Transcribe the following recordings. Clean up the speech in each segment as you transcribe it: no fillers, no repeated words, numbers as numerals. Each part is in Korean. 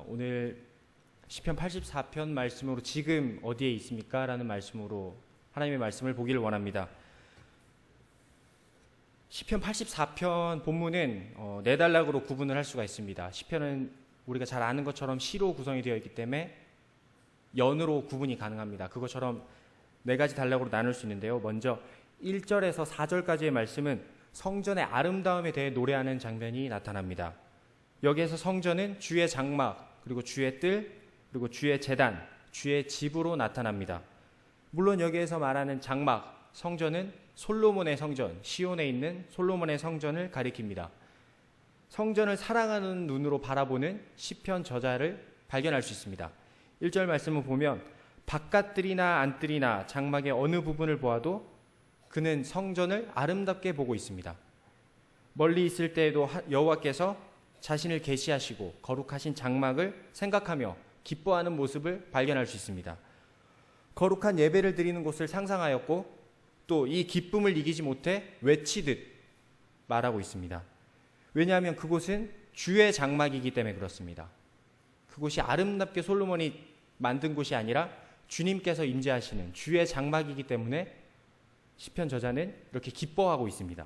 오늘 시편 84편 말씀으로 지금 어디에 있습니까? 라는 말씀으로 하나님의 말씀을 보기를 원합니다. 시편 84편 본문은 네 단락으로 구분을 할 수가 있습니다. 시편은 우리가 잘 아는 것처럼 시로 구성이 되어 있기 때문에 연으로 구분이 가능합니다. 그것처럼 네 가지 단락으로 나눌 수 있는데요. 먼저 1절에서 4절까지의 말씀은 성전의 아름다움에 대해 노래하는 장면이 나타납니다. 여기에서 성전은 주의 장막, 그리고 주의 뜰, 그리고 주의 제단, 주의 집으로 나타납니다. 물론 여기에서 말하는 장막, 성전은 솔로몬의 성전, 시온에 있는 솔로몬의 성전을 가리킵니다. 성전을 사랑하는 눈으로 바라보는 시편 저자를 발견할 수 있습니다. 1절 말씀을 보면 바깥뜰이나 안뜰이나 장막의 어느 부분을 보아도 그는 성전을 아름답게 보고 있습니다. 멀리 있을 때에도 여호와께서 자신을 계시하시고 거룩하신 장막을 생각하며 기뻐하는 모습을 발견할 수 있습니다. 거룩한 예배를 드리는 곳을 상상하였고 또 이 기쁨을 이기지 못해 외치듯 말하고 있습니다. 왜냐하면 그곳은 주의 장막이기 때문에 그렇습니다. 그곳이 아름답게 솔로몬이 만든 곳이 아니라 주님께서 임재하시는 주의 장막이기 때문에 시편 저자는 이렇게 기뻐하고 있습니다.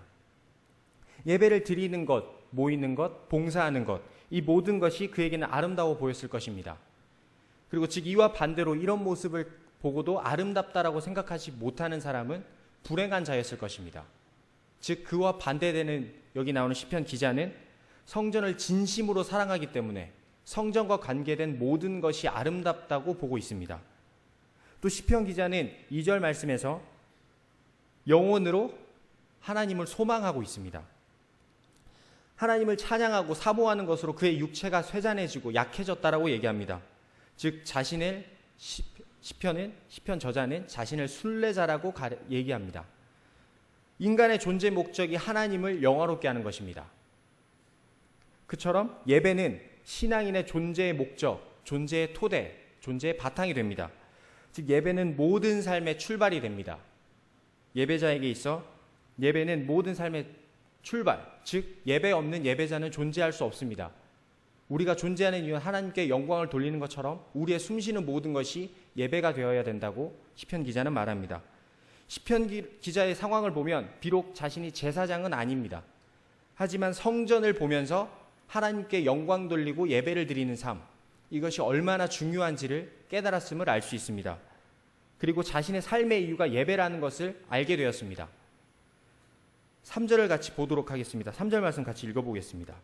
예배를 드리는 것, 모이는 것, 봉사하는 것, 이 모든 것이 그에게는 아름다워 보였을 것입니다. 그리고 즉 이와 반대로 이런 모습을 보고도 아름답다라고 생각하지 못하는 사람은 불행한 자였을 것입니다. 즉 그와 반대되는 여기 나오는 시편 기자는 성전을 진심으로 사랑하기 때문에 성전과 관계된 모든 것이 아름답다고 보고 있습니다. 또 시편 기자는 2절 말씀에서 영혼으로 하나님을 소망하고 있습니다. 하나님을 찬양하고 사모하는 것으로 그의 육체가 쇠잔해지고 약해졌다라고 얘기합니다. 즉 자신을 시편 저자는 자신을 순례자라고 얘기합니다. 인간의 존재 목적이 하나님을 영화롭게 하는 것입니다. 그처럼 예배는 신앙인의 존재의 목적, 존재의 토대, 존재의 바탕이 됩니다. 즉 예배는 모든 삶의 출발이 됩니다. 예배자에게 있어 예배는 모든 삶의 출발, 즉 예배 없는 예배자는 존재할 수 없습니다. 우리가 존재하는 이유는 하나님께 영광을 돌리는 것처럼 우리의 숨쉬는 모든 것이 예배가 되어야 된다고 시편 기자는 말합니다. 시편 기자의 상황을 보면 비록 자신이 제사장은 아닙니다. 하지만 성전을 보면서 하나님께 영광 돌리고 예배를 드리는 삶, 이것이 얼마나 중요한지를 깨달았음을 알 수 있습니다. 그리고 자신의 삶의 이유가 예배라는 것을 알게 되었습니다. 3절을 같이 보도록 하겠습니다. 3절 말씀 같이 읽어보겠습니다.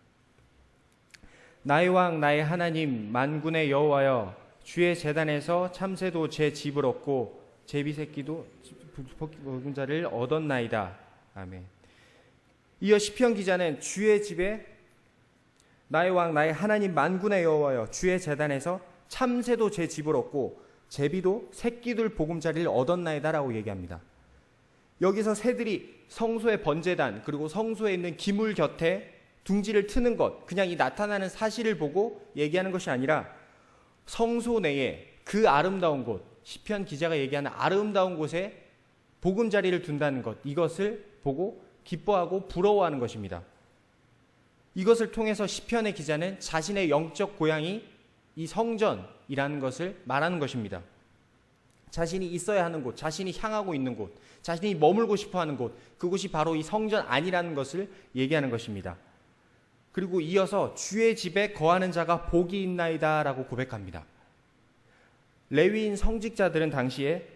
나의 왕 나의 하나님 만군의 여호와여, 주의 제단에서 참새도 제 집을 얻고 제비새끼도 먹은 자를 얻었나이다. 아멘. 이어 시편 기자는 주의 집에 나의 왕 나의 하나님 만군의 여호와여, 주의 제단에서 참새도 제 집을 얻고 제비도 새끼들 보금자리를 얻었나이다 라고 얘기합니다. 여기서 새들이 성소의 번제단 그리고 성소에 있는 기물 곁에 둥지를 트는 것, 그냥 이 나타나는 사실을 보고 얘기하는 것이 아니라 성소 내에 그 아름다운 곳, 시편 기자가 얘기하는 아름다운 곳에 보금자리를 둔다는 것, 이것을 보고 기뻐하고 부러워하는 것입니다. 이것을 통해서 시편의 기자는 자신의 영적 고향이 이 성전이라는 것을 말하는 것입니다. 자신이 있어야 하는 곳, 자신이 향하고 있는 곳, 자신이 머물고 싶어하는 곳, 그곳이 바로 이 성전 안이라는 것을 얘기하는 것입니다. 그리고 이어서 주의 집에 거하는 자가 복이 있나이다 라고 고백합니다. 레위인 성직자들은 당시에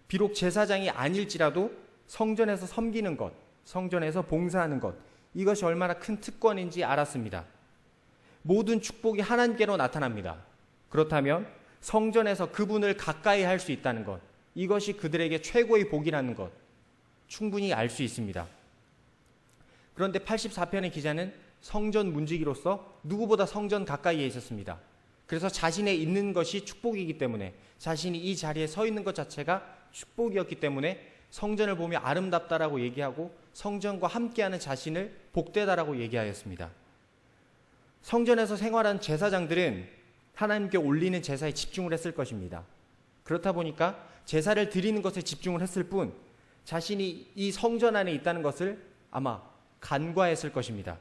비록 제사장이 아닐지라도 성전에서 섬기는 것, 성전에서 봉사하는 것, 이것이 얼마나 큰 특권인지 알았습니다. 모든 축복이 하나님께로 나타납니다. 그렇다면 성전에서 그분을 가까이 할 수 있다는 것, 이것이 그들에게 최고의 복이라는 것 충분히 알 수 있습니다. 그런데 84편의 기자는 성전 문지기로서 누구보다 성전 가까이에 있었습니다. 그래서 자신의 있는 것이 축복이기 때문에, 자신이 이 자리에 서 있는 것 자체가 축복이었기 때문에 성전을 보며 아름답다라고 얘기하고 성전과 함께하는 자신을 복되다라고 얘기하였습니다. 성전에서 생활한 제사장들은 하나님께 올리는 제사에 집중을 했을 것입니다. 그렇다 보니까 제사를 드리는 것에 집중을 했을 뿐 자신이 이 성전 안에 있다는 것을 아마 간과했을 것입니다.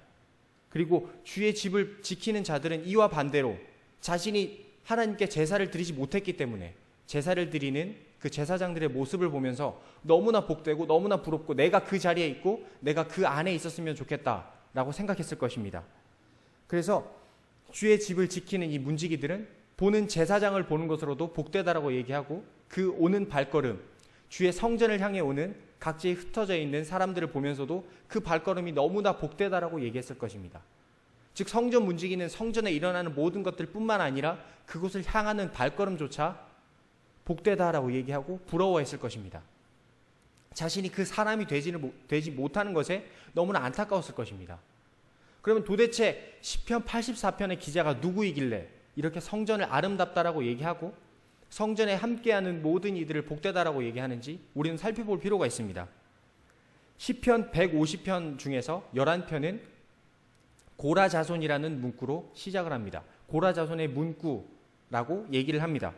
그리고 주의 집을 지키는 자들은 이와 반대로 자신이 하나님께 제사를 드리지 못했기 때문에 제사를 드리는 그 제사장들의 모습을 보면서 너무나 복되고 너무나 부럽고 내가 그 자리에 있고 내가 그 안에 있었으면 좋겠다라고 생각했을 것입니다. 그래서 주의 집을 지키는 이 문지기들은 보는 제사장을 보는 것으로도 복되다라고 얘기하고 그 오는 발걸음, 주의 성전을 향해 오는 각지에 흩어져 있는 사람들을 보면서도 그 발걸음이 너무나 복되다라고 얘기했을 것입니다. 즉 성전 문지기는 성전에 일어나는 모든 것들 뿐만 아니라 그곳을 향하는 발걸음조차 복되다라고 얘기하고 부러워했을 것입니다. 자신이 그 사람이 되지 못하는 것에 너무나 안타까웠을 것입니다. 그러면 도대체 시편 84편의 기자가 누구이길래 이렇게 성전을 아름답다라고 얘기하고 성전에 함께하는 모든 이들을 복되다라고 얘기하는지 우리는 살펴볼 필요가 있습니다. 시편 150편 중에서 11편은 고라 자손이라는 문구로 시작을 합니다. 고라 자손의 문구라고 얘기를 합니다.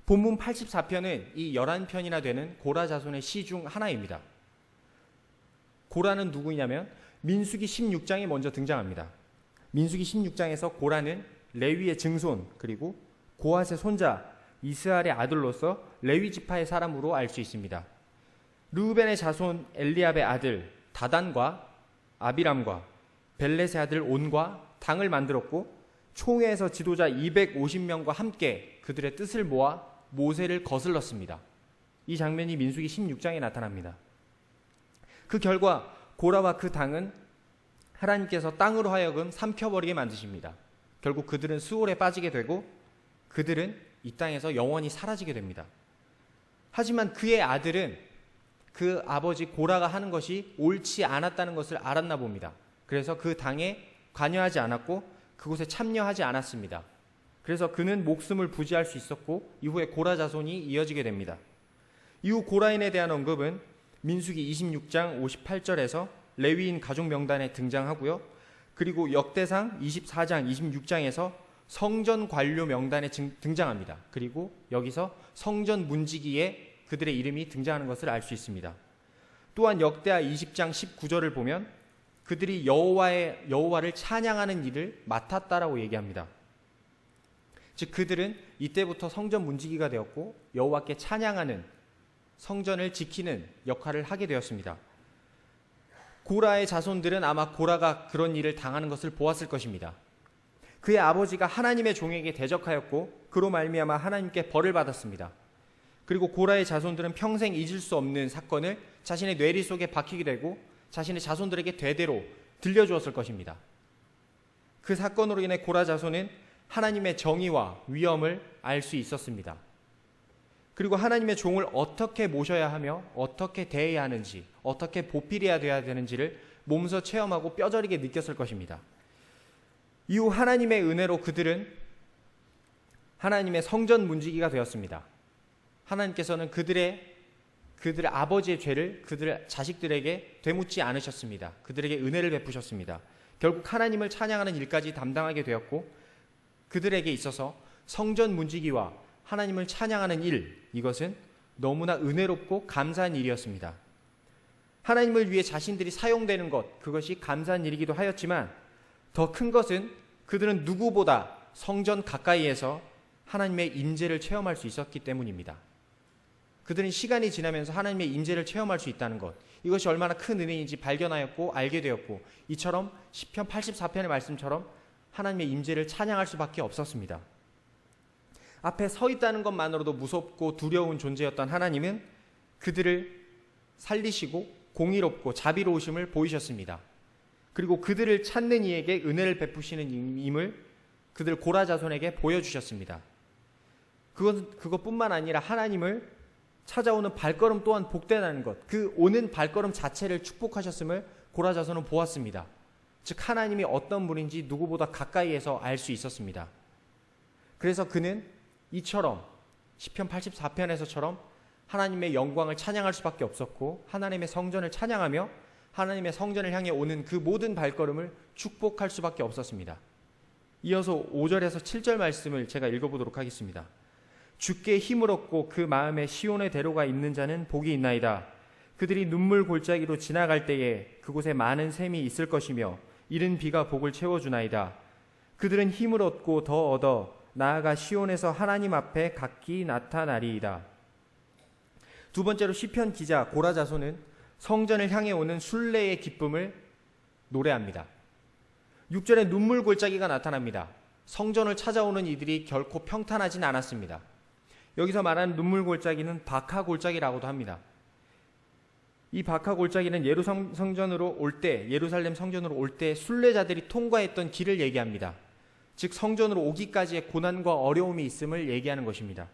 본문 84편은 이 11편이나 되는 고라 자손의 시 중 하나입니다. 고라는 누구냐면 민수기 16장에 먼저 등장합니다. 민수기 16장에서 고라는 레위의 증손 그리고 고핫의 손자 이스라엘의 아들로서 레위 지파의 사람으로 알 수 있습니다. 르우벤의 자손 엘리압의 아들 다단과 아비람과 벨렛의 아들 온과 당을 만들었고 총회에서 지도자 250명과 함께 그들의 뜻을 모아 모세를 거슬렀습니다. 이 장면이 민수기 16장에 나타납니다. 그 결과 고라와 그 당은 하나님께서 땅으로 하여금 삼켜버리게 만드십니다. 결국 그들은 수월에 빠지게 되고 그들은 이 땅에서 영원히 사라지게 됩니다. 하지만 그의 아들은 그 아버지 고라가 하는 것이 옳지 않았다는 것을 알았나 봅니다. 그래서 그 당에 관여하지 않았고 그곳에 참여하지 않았습니다. 그래서 그는 목숨을 부지할 수 있었고 이후에 고라 자손이 이어지게 됩니다. 이후 고라인에 대한 언급은 민수기 26장 58절에서 레위인 가족 명단에 등장하고요. 그리고 역대상 24장 26장에서 성전 관료 명단에 등장합니다. 그리고 여기서 성전 문지기에 그들의 이름이 등장하는 것을 알 수 있습니다. 또한 역대하 20장 19절을 보면 그들이 여호와를 찬양하는 일을 맡았다라고 얘기합니다. 즉 그들은 이때부터 성전 문지기가 되었고 여호와께 찬양하는 성전을 지키는 역할을 하게 되었습니다. 고라의 자손들은 아마 고라가 그런 일을 당하는 것을 보았을 것입니다. 그의 아버지가 하나님의 종에게 대적하였고 그로 말미암아 하나님께 벌을 받았습니다. 그리고 고라의 자손들은 평생 잊을 수 없는 사건을 자신의 뇌리 속에 박히게 되고 자신의 자손들에게 대대로 들려주었을 것입니다. 그 사건으로 인해 고라 자손은 하나님의 정의와 위엄을 알 수 있었습니다. 그리고 하나님의 종을 어떻게 모셔야 하며 어떻게 대해야 하는지, 어떻게 보필해야 돼야 되는지를 몸소 체험하고 뼈저리게 느꼈을 것입니다. 이후 하나님의 은혜로 그들은 하나님의 성전 문지기가 되었습니다. 하나님께서는 그들의 아버지의 죄를 그들의 자식들에게 되묻지 않으셨습니다. 그들에게 은혜를 베푸셨습니다. 결국 하나님을 찬양하는 일까지 담당하게 되었고 그들에게 있어서 성전 문지기와 하나님을 찬양하는 일, 이것은 너무나 은혜롭고 감사한 일이었습니다. 하나님을 위해 자신들이 사용되는 것, 그것이 감사한 일이기도 하였지만 더 큰 것은 그들은 누구보다 성전 가까이에서 하나님의 임재를 체험할 수 있었기 때문입니다. 그들은 시간이 지나면서 하나님의 임재를 체험할 수 있다는 것, 이것이 얼마나 큰 은혜인지 발견하였고 알게 되었고 이처럼 시편 84편의 말씀처럼 하나님의 임재를 찬양할 수밖에 없었습니다. 앞에 서 있다는 것만으로도 무섭고 두려운 존재였던 하나님은 그들을 살리시고 공의롭고 자비로우심을 보이셨습니다. 그리고 그들을 찾는 이에게 은혜를 베푸시는 임을 그들 고라 자손에게 보여주셨습니다. 그것뿐만 아니라 하나님을 찾아오는 발걸음 또한 복되다는 것, 그 오는 발걸음 자체를 축복하셨음을 고라 자손은 보았습니다. 즉 하나님이 어떤 분인지 누구보다 가까이에서 알 수 있었습니다. 그래서 그는 이처럼 시편 84편에서처럼 하나님의 영광을 찬양할 수밖에 없었고 하나님의 성전을 찬양하며 하나님의 성전을 향해 오는 그 모든 발걸음을 축복할 수밖에 없었습니다. 이어서 5절에서 7절 말씀을 제가 읽어보도록 하겠습니다. 주께 힘을 얻고 그 마음에 시온의 대로가 있는 자는 복이 있나이다. 그들이 눈물 골짜기로 지나갈 때에 그곳에 많은 샘이 있을 것이며 이른 비가 복을 채워주나이다. 그들은 힘을 얻고 더 얻어 나아가 시온에서 하나님 앞에 각기 나타나리이다. 두 번째로 시편 기자 고라 자손은 성전을 향해 오는 순례의 기쁨을 노래합니다. 6절에 눈물 골짜기가 나타납니다. 성전을 찾아오는 이들이 결코 평탄하진 않았습니다. 여기서 말하는 눈물 골짜기는 바카 골짜기라고도 합니다. 이 바카 골짜기는 예루살렘 성전으로 올 때 순례자들이 통과했던 길을 얘기합니다. 즉 성전으로 오기까지의 고난과 어려움이 있음을 얘기하는 것입니다.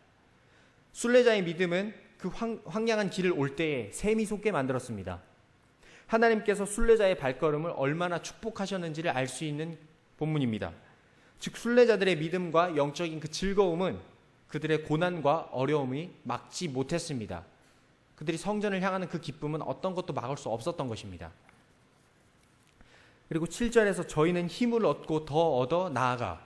순례자의 믿음은 그 황량한 길을 올 때에 샘이 솟게 만들었습니다. 하나님께서 순례자의 발걸음을 얼마나 축복하셨는지를 알 수 있는 본문입니다. 즉 순례자들의 믿음과 영적인 그 즐거움은 그들의 고난과 어려움이 막지 못했습니다. 그들이 성전을 향하는 그 기쁨은 어떤 것도 막을 수 없었던 것입니다. 그리고 7절에서 저희는 힘을 얻고 더 얻어 나아가.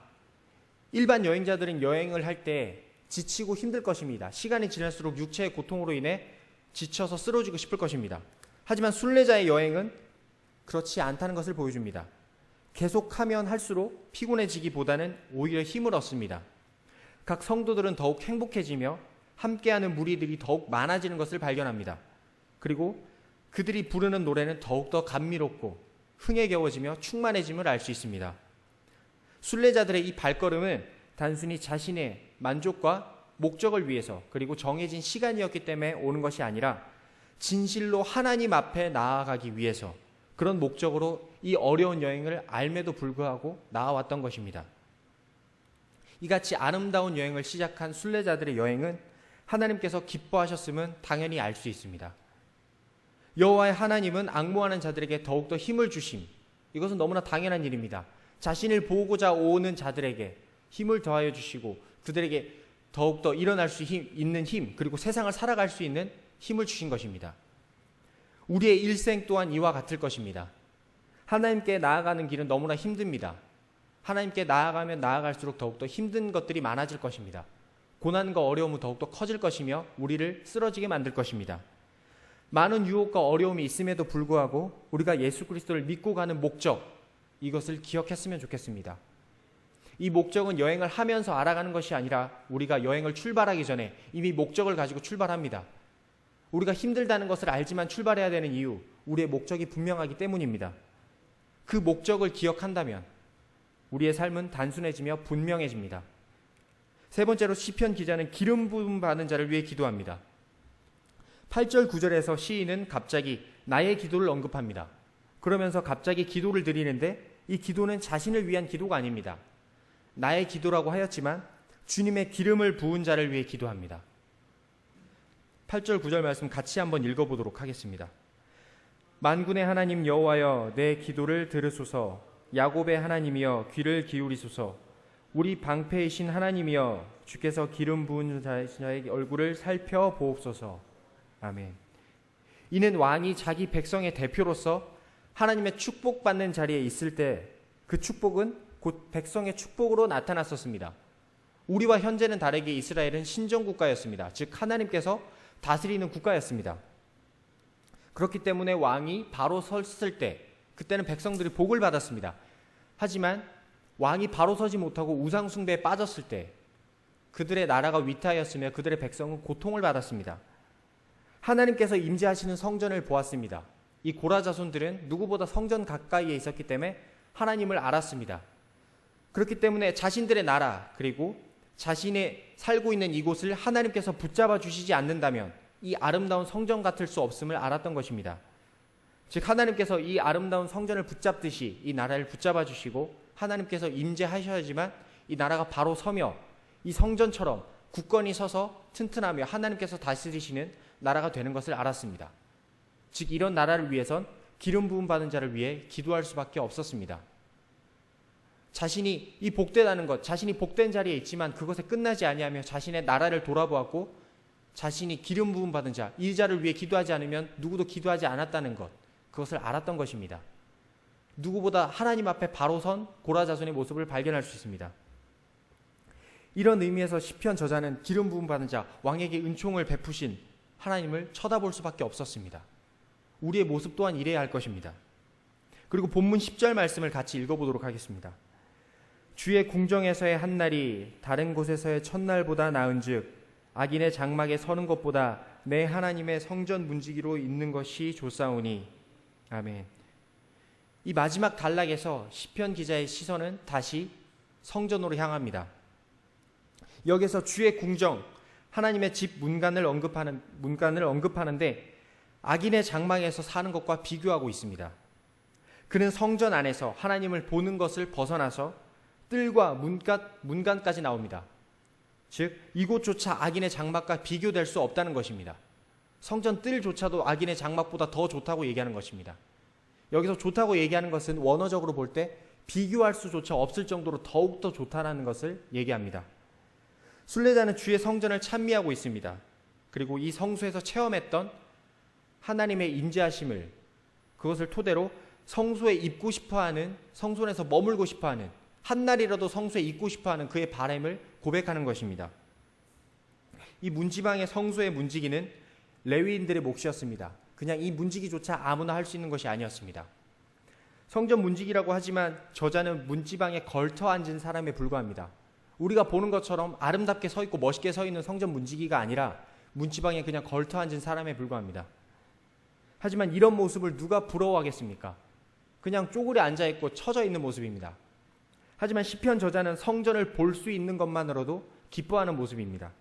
일반 여행자들은 여행을 할 때 지치고 힘들 것입니다. 시간이 지날수록 육체의 고통으로 인해 지쳐서 쓰러지고 싶을 것입니다. 하지만 순례자의 여행은 그렇지 않다는 것을 보여줍니다. 계속하면 할수록 피곤해지기보다는 오히려 힘을 얻습니다. 각 성도들은 더욱 행복해지며 함께하는 무리들이 더욱 많아지는 것을 발견합니다. 그리고 그들이 부르는 노래는 더욱더 감미롭고 흥에 겨워지며 충만해짐을 알 수 있습니다. 순례자들의 이 발걸음은 단순히 자신의 만족과 목적을 위해서 그리고 정해진 시간이었기 때문에 오는 것이 아니라 진실로 하나님 앞에 나아가기 위해서 그런 목적으로 이 어려운 여행을 알매도 불구하고 나아왔던 것입니다. 이같이 아름다운 여행을 시작한 순례자들의 여행은 하나님께서 기뻐하셨음은 당연히 알 수 있습니다. 여호와의 하나님은 앙모하는 자들에게 더욱더 힘을 주심, 이것은 너무나 당연한 일입니다. 자신을 보고자 오는 자들에게 힘을 더하여 주시고 그들에게 더욱더 일어날 수 있는 힘, 그리고 세상을 살아갈 수 있는 힘을 주신 것입니다. 우리의 일생 또한 이와 같을 것입니다. 하나님께 나아가는 길은 너무나 힘듭니다. 하나님께 나아가면 나아갈수록 더욱더 힘든 것들이 많아질 것입니다. 고난과 어려움은 더욱더 커질 것이며 우리를 쓰러지게 만들 것입니다. 많은 유혹과 어려움이 있음에도 불구하고 우리가 예수 그리스도를 믿고 가는 목적, 이것을 기억했으면 좋겠습니다. 이 목적은 여행을 하면서 알아가는 것이 아니라 우리가 여행을 출발하기 전에 이미 목적을 가지고 출발합니다. 우리가 힘들다는 것을 알지만 출발해야 되는 이유, 우리의 목적이 분명하기 때문입니다. 그 목적을 기억한다면 우리의 삶은 단순해지며 분명해집니다. 세 번째로 시편 기자는 기름 부음 받은 자를 위해 기도합니다. 8절 9절에서 시인은 갑자기 나의 기도를 언급합니다. 그러면서 갑자기 기도를 드리는데 이 기도는 자신을 위한 기도가 아닙니다. 나의 기도라고 하였지만 주님의 기름을 부은 자를 위해 기도합니다. 8절 9절 말씀 같이 한번 읽어보도록 하겠습니다. 만군의 하나님 여호와여 내 기도를 들으소서. 야곱의 하나님이여 귀를 기울이소서. 우리 방패이신 하나님이여 주께서 기름 부은 자의 얼굴을 살펴보옵소서. 아멘. 이는 왕이 자기 백성의 대표로서 하나님의 축복받는 자리에 있을 때 그 축복은 곧 백성의 축복으로 나타났었습니다. 우리와 현재는 다르게 이스라엘은 신정국가였습니다. 즉 하나님께서 다스리는 국가였습니다. 그렇기 때문에 왕이 바로 섰을 때 그때는 백성들이 복을 받았습니다. 하지만 왕이 바로 서지 못하고 우상 숭배에 빠졌을 때 그들의 나라가 위태하였으며 그들의 백성은 고통을 받았습니다. 하나님께서 임재하시는 성전을 보았습니다. 이 고라 자손들은 누구보다 성전 가까이에 있었기 때문에 하나님을 알았습니다. 그렇기 때문에 자신들의 나라 그리고 자신의 살고 있는 이곳을 하나님께서 붙잡아 주시지 않는다면 이 아름다운 성전 같을 수 없음을 알았던 것입니다. 즉 하나님께서 이 아름다운 성전을 붙잡듯이 이 나라를 붙잡아 주시고 하나님께서 임재하셔야지만 이 나라가 바로 서며 이 성전처럼 굳건히 서서 튼튼하며 하나님께서 다스리시는 나라가 되는 것을 알았습니다. 즉 이런 나라를 위해선 기름 부음 받은 자를 위해 기도할 수밖에 없었습니다. 자신이 이 복되다는 것, 자신이 복된 자리에 있지만 그것에 끝나지 아니하며 자신의 나라를 돌아보았고 자신이 기름 부음 받은 자, 이 자를 위해 기도하지 않으면 누구도 기도하지 않았다는 것, 그것을 알았던 것입니다. 누구보다 하나님 앞에 바로 선 고라 자손의 모습을 발견할 수 있습니다. 이런 의미에서 시편 저자는 기름 부음 받은 자, 왕에게 은총을 베푸신 하나님을 쳐다볼 수밖에 없었습니다. 우리의 모습 또한 이래야 할 것입니다. 그리고 본문 10절 말씀을 같이 읽어보도록 하겠습니다. 주의 궁정에서의 한 날이 다른 곳에서의 첫날보다 나은즉 악인의 장막에 서는 것보다 내 하나님의 성전 문지기로 있는 것이 좋사오니. 아멘. 이 마지막 단락에서 시편 기자의 시선은 다시 성전으로 향합니다. 여기서 주의 궁정, 하나님의 집 문간을 언급하는데 악인의 장막에서 사는 것과 비교하고 있습니다. 그는 성전 안에서 하나님을 보는 것을 벗어나서 뜰과 문간까지 나옵니다. 즉 이곳조차 악인의 장막과 비교될 수 없다는 것입니다. 성전 뜰조차도 악인의 장막보다 더 좋다고 얘기하는 것입니다. 여기서 좋다고 얘기하는 것은 원어적으로 볼 때 비교할 수조차 없을 정도로 더욱더 좋다는 것을 얘기합니다. 순례자는 주의 성전을 찬미하고 있습니다. 그리고 이 성소에서 체험했던 하나님의 임재하심을, 그것을 토대로 성소에 입고 싶어하는, 성소에서 머물고 싶어하는, 한날이라도 성소에 있고 싶어하는 그의 바람을 고백하는 것입니다. 이 문지방의 성소의 문지기는 레위인들의 몫이었습니다. 그냥 이 문지기조차 아무나 할 수 있는 것이 아니었습니다. 성전 문지기라고 하지만 저자는 문지방에 걸터 앉은 사람에 불과합니다. 우리가 보는 것처럼 아름답게 서 있고 멋있게 서 있는 성전 문지기가 아니라 문지방에 그냥 걸터 앉은 사람에 불과합니다. 하지만 이런 모습을 누가 부러워하겠습니까? 그냥 쪼그려 앉아있고 처져 있는 모습입니다. 하지만 시편 저자는 성전을 볼 수 있는 것만으로도 기뻐하는 모습입니다.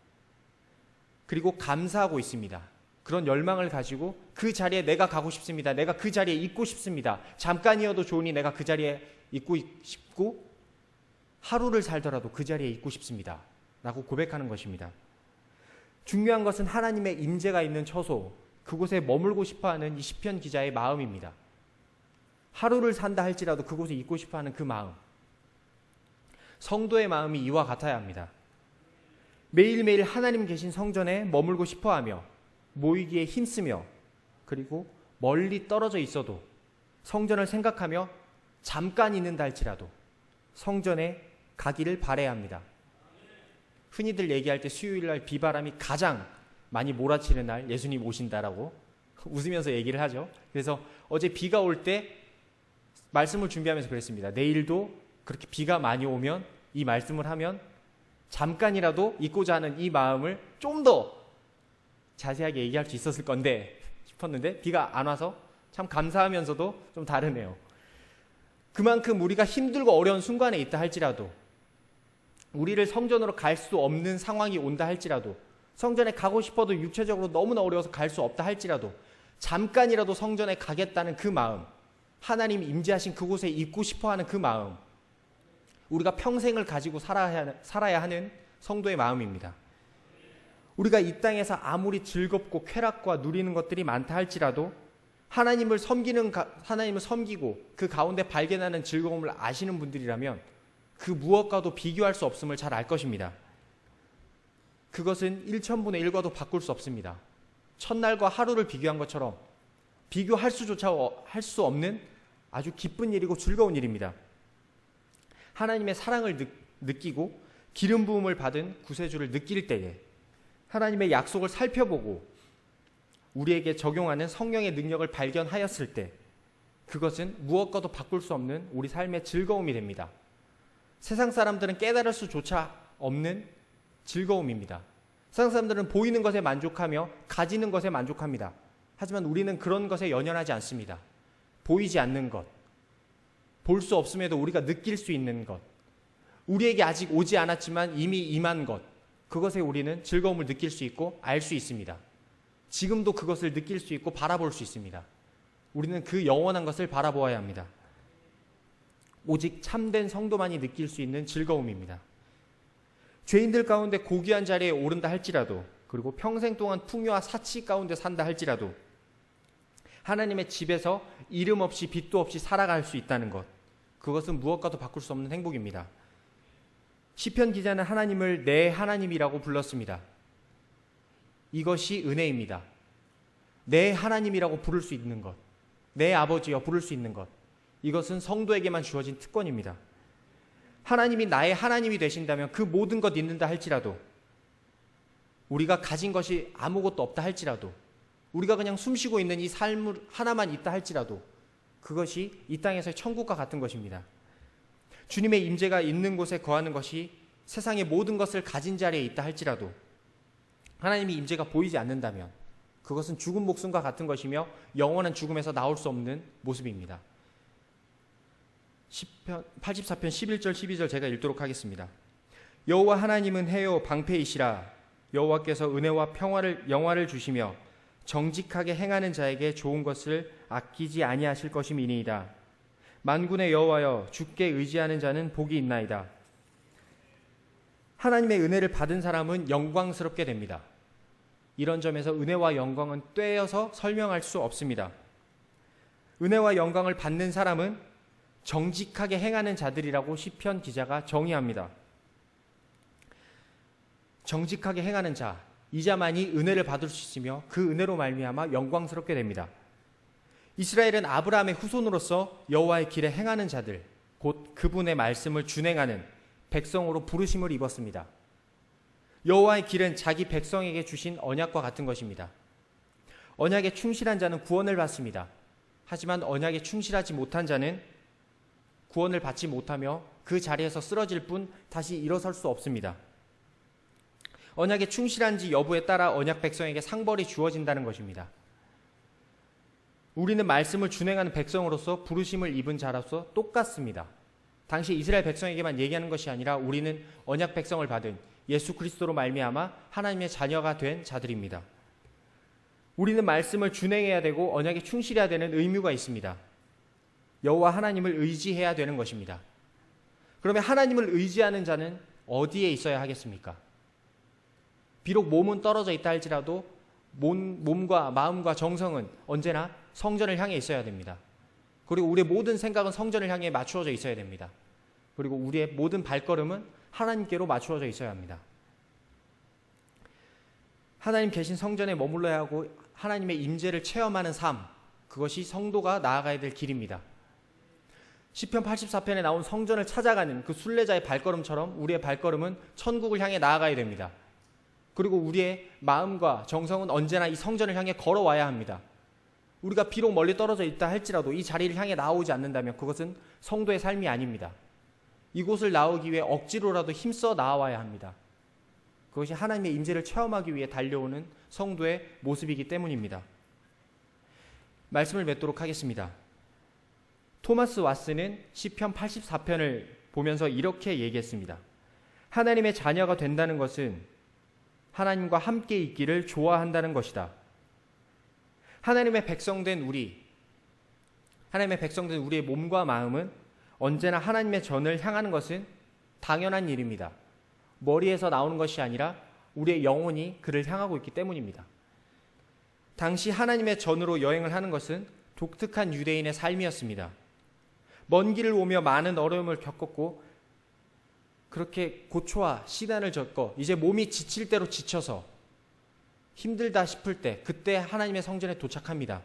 그리고 감사하고 있습니다. 그런 열망을 가지고 그 자리에 내가 가고 싶습니다. 내가 그 자리에 있고 싶습니다. 잠깐이어도 좋으니 내가 그 자리에 있고 싶고 하루를 살더라도 그 자리에 있고 싶습니다. 라고 고백하는 것입니다. 중요한 것은 하나님의 임재가 있는 처소, 그곳에 머물고 싶어하는 이 시편 기자의 마음입니다. 하루를 산다 할지라도 그곳에 있고 싶어하는 그 마음. 성도의 마음이 이와 같아야 합니다. 매일매일 하나님 계신 성전에 머물고 싶어하며 모이기에 힘쓰며 그리고 멀리 떨어져 있어도 성전을 생각하며 잠깐 있는다 할지라도 성전에 가기를 바라야 합니다. 흔히들 얘기할 때 수요일날 비바람이 가장 많이 몰아치는 날 예수님 오신다라고 웃으면서 얘기를 하죠. 그래서 어제 비가 올 때 말씀을 준비하면서 그랬습니다. 내일도 그렇게 비가 많이 오면 이 말씀을 하면 잠깐이라도 있고자 하는 이 마음을 좀 더 자세하게 얘기할 수 있었을 건데 싶었는데 비가 안 와서 참 감사하면서도 좀 다르네요. 그만큼 우리가 힘들고 어려운 순간에 있다 할지라도 우리를 성전으로 갈 수 없는 상황이 온다 할지라도 성전에 가고 싶어도 육체적으로 너무나 어려워서 갈 수 없다 할지라도 잠깐이라도 성전에 가겠다는 그 마음, 하나님 임재하신 그곳에 있고 싶어하는 그 마음, 우리가 평생을 가지고 살아야 하는 성도의 마음입니다. 우리가 이 땅에서 아무리 즐겁고 쾌락과 누리는 것들이 많다 할지라도 하나님을 섬기고 그 가운데 발견하는 즐거움을 아시는 분들이라면 그 무엇과도 비교할 수 없음을 잘 알 것입니다. 그것은 1000분의 1과도 바꿀 수 없습니다. 첫날과 하루를 비교한 것처럼 비교할 수조차 할 수 없는 아주 기쁜 일이고 즐거운 일입니다. 하나님의 사랑을 느끼고 기름 부음을 받은 구세주를 느낄 때에 하나님의 약속을 살펴보고 우리에게 적용하는 성령의 능력을 발견하였을 때 그것은 무엇과도 바꿀 수 없는 우리 삶의 즐거움이 됩니다. 세상 사람들은 깨달을 수조차 없는 즐거움입니다. 세상 사람들은 보이는 것에 만족하며 가지는 것에 만족합니다. 하지만 우리는 그런 것에 연연하지 않습니다. 보이지 않는 것, 볼 수 없음에도 우리가 느낄 수 있는 것, 우리에게 아직 오지 않았지만 이미 임한 것, 그것에 우리는 즐거움을 느낄 수 있고 알 수 있습니다. 지금도 그것을 느낄 수 있고 바라볼 수 있습니다. 우리는 그 영원한 것을 바라보아야 합니다. 오직 참된 성도만이 느낄 수 있는 즐거움입니다. 죄인들 가운데 고귀한 자리에 오른다 할지라도 그리고 평생 동안 풍요와 사치 가운데 산다 할지라도 하나님의 집에서 이름 없이 빚도 없이 살아갈 수 있다는 것, 그것은 무엇과도 바꿀 수 없는 행복입니다. 시편 기자는 하나님을 내 하나님이라고 불렀습니다. 이것이 은혜입니다. 내 하나님이라고 부를 수 있는 것, 내 아버지여 부를 수 있는 것, 이것은 성도에게만 주어진 특권입니다. 하나님이 나의 하나님이 되신다면 그 모든 것 있는다 할지라도 우리가 가진 것이 아무것도 없다 할지라도 우리가 그냥 숨쉬고 있는 이 삶 하나만 있다 할지라도 그것이 이 땅에서의 천국과 같은 것입니다. 주님의 임재가 있는 곳에 거하는 것이 세상의 모든 것을 가진 자리에 있다 할지라도 하나님의 임재가 보이지 않는다면 그것은 죽은 목숨과 같은 것이며 영원한 죽음에서 나올 수 없는 모습입니다. 84편 11절 12절 제가 읽도록 하겠습니다. 여호와 하나님은 해요 방패이시라. 여호와께서 은혜와 영화를 주시며 정직하게 행하는 자에게 좋은 것을 아끼지 아니하실 것임이니이다. 만군의 여호와여, 주께 의지하는 자는 복이 있나이다. 하나님의 은혜를 받은 사람은 영광스럽게 됩니다. 이런 점에서 은혜와 영광은 떼어서 설명할 수 없습니다. 은혜와 영광을 받는 사람은 정직하게 행하는 자들이라고 시편 기자가 정의합니다. 정직하게 행하는 자, 이 자만이 은혜를 받을 수 있으며 그 은혜로 말미암아 영광스럽게 됩니다. 이스라엘은 아브라함의 후손으로서 여호와의 길에 행하는 자들, 곧 그분의 말씀을 준행하는 백성으로 부르심을 입었습니다. 여호와의 길은 자기 백성에게 주신 언약과 같은 것입니다. 언약에 충실한 자는 구원을 받습니다. 하지만 언약에 충실하지 못한 자는 구원을 받지 못하며 그 자리에서 쓰러질 뿐 다시 일어설 수 없습니다. 언약에 충실한지 여부에 따라 언약 백성에게 상벌이 주어진다는 것입니다. 우리는 말씀을 준행하는 백성으로서 부르심을 입은 자로서 똑같습니다. 당시 이스라엘 백성에게만 얘기하는 것이 아니라 우리는 언약 백성을 받은 예수 그리스도로 말미암아 하나님의 자녀가 된 자들입니다. 우리는 말씀을 준행해야 되고 언약에 충실해야 되는 의무가 있습니다. 여호와 하나님을 의지해야 되는 것입니다. 그러면 하나님을 의지하는 자는 어디에 있어야 하겠습니까? 비록 몸은 떨어져 있다 할지라도 몸과 마음과 정성은 언제나 성전을 향해 있어야 됩니다. 그리고 우리의 모든 생각은 성전을 향해 맞추어져 있어야 됩니다. 그리고 우리의 모든 발걸음은 하나님께로 맞추어져 있어야 합니다. 하나님 계신 성전에 머물러야 하고 하나님의 임재를 체험하는 삶, 그것이 성도가 나아가야 될 길입니다. 시편 84편에 나온 성전을 찾아가는 그 순례자의 발걸음처럼 우리의 발걸음은 천국을 향해 나아가야 됩니다. 그리고 우리의 마음과 정성은 언제나 이 성전을 향해 걸어와야 합니다. 우리가 비록 멀리 떨어져 있다 할지라도 이 자리를 향해 나오지 않는다면 그것은 성도의 삶이 아닙니다. 이곳을 나오기 위해 억지로라도 힘써 나와야 합니다. 그것이 하나님의 임재를 체험하기 위해 달려오는 성도의 모습이기 때문입니다. 말씀을 맺도록 하겠습니다. 토마스 왓슨은 시편 84편을 보면서 이렇게 얘기했습니다. 하나님의 자녀가 된다는 것은 하나님과 함께 있기를 좋아한다는 것이다. 하나님의 백성된 우리의 몸과 마음은 언제나 하나님의 전을 향하는 것은 당연한 일입니다. 머리에서 나오는 것이 아니라 우리의 영혼이 그를 향하고 있기 때문입니다. 당시 하나님의 전으로 여행을 하는 것은 독특한 유대인의 삶이었습니다. 먼 길을 오며 많은 어려움을 겪었고 그렇게 고초와 시련을 겪고 이제 몸이 지칠 대로 지쳐서 힘들다 싶을 때 그때 하나님의 성전에 도착합니다.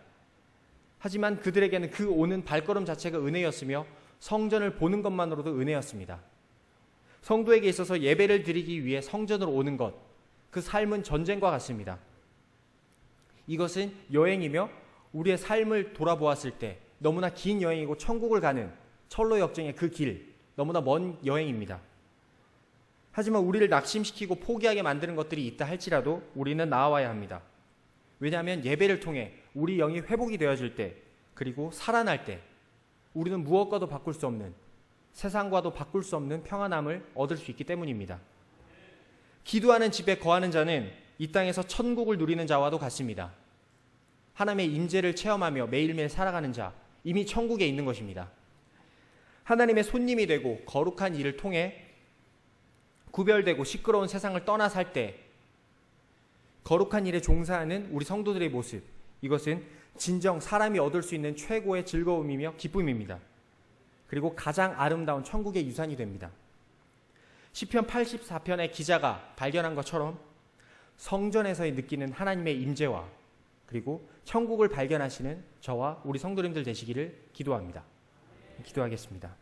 하지만 그들에게는 그 오는 발걸음 자체가 은혜였으며 성전을 보는 것만으로도 은혜였습니다. 성도에게 있어서 예배를 드리기 위해 성전으로 오는 것, 그 삶은 전쟁과 같습니다. 이것은 여행이며 우리의 삶을 돌아보았을 때 너무나 긴 여행이고 천국을 가는 철로 역정의 그 길, 너무나 먼 여행입니다. 하지만 우리를 낙심시키고 포기하게 만드는 것들이 있다 할지라도 우리는 나아와야 합니다. 왜냐하면 예배를 통해 우리 영이 회복이 되어질 때 그리고 살아날 때 우리는 무엇과도 바꿀 수 없는, 세상과도 바꿀 수 없는 평안함을 얻을 수 있기 때문입니다. 기도하는 집에 거하는 자는 이 땅에서 천국을 누리는 자와도 같습니다. 하나님의 임재를 체험하며 매일매일 살아가는 자, 이미 천국에 있는 것입니다. 하나님의 손님이 되고 거룩한 일을 통해 구별되고 시끄러운 세상을 떠나 살 때 거룩한 일에 종사하는 우리 성도들의 모습, 이것은 진정 사람이 얻을 수 있는 최고의 즐거움이며 기쁨입니다. 그리고 가장 아름다운 천국의 유산이 됩니다. 시편 84편의 기자가 발견한 것처럼 성전에서 느끼는 하나님의 임재와 그리고 천국을 발견하시는 저와 우리 성도님들 되시기를 기도합니다. 기도하겠습니다.